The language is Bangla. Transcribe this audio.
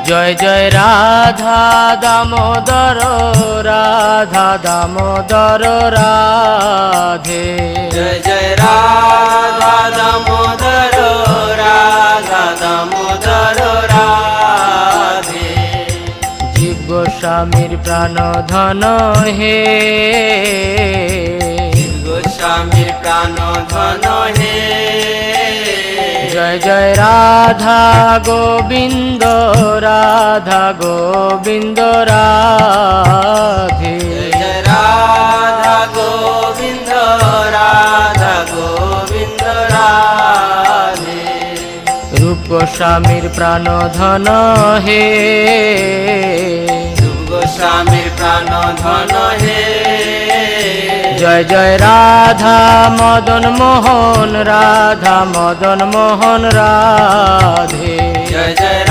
জয় জয় রাধা দামোদর রাধা দামোদর রাধে। জয় জয় রাধা দামোদর রাধা দামোদর রাধে। জীব গোস্বামীর প্রাণ ধন হে, গোস্বামীর প্রাণ ধন হে। জয় জয় রাধা গোবিন্দ রাধা গোবিন্দ রাধে। জয় জয় রাধা গোবিন্দ রাধা গোবিন্দ রাধে। রূপ গোস্বামীর প্রাণ ধন হে, গোস্বামীর প্রাণ ধন হে। জয় জয় রাধা মদন মোহন রাধা মদন মোহন রাধে। জয় জয়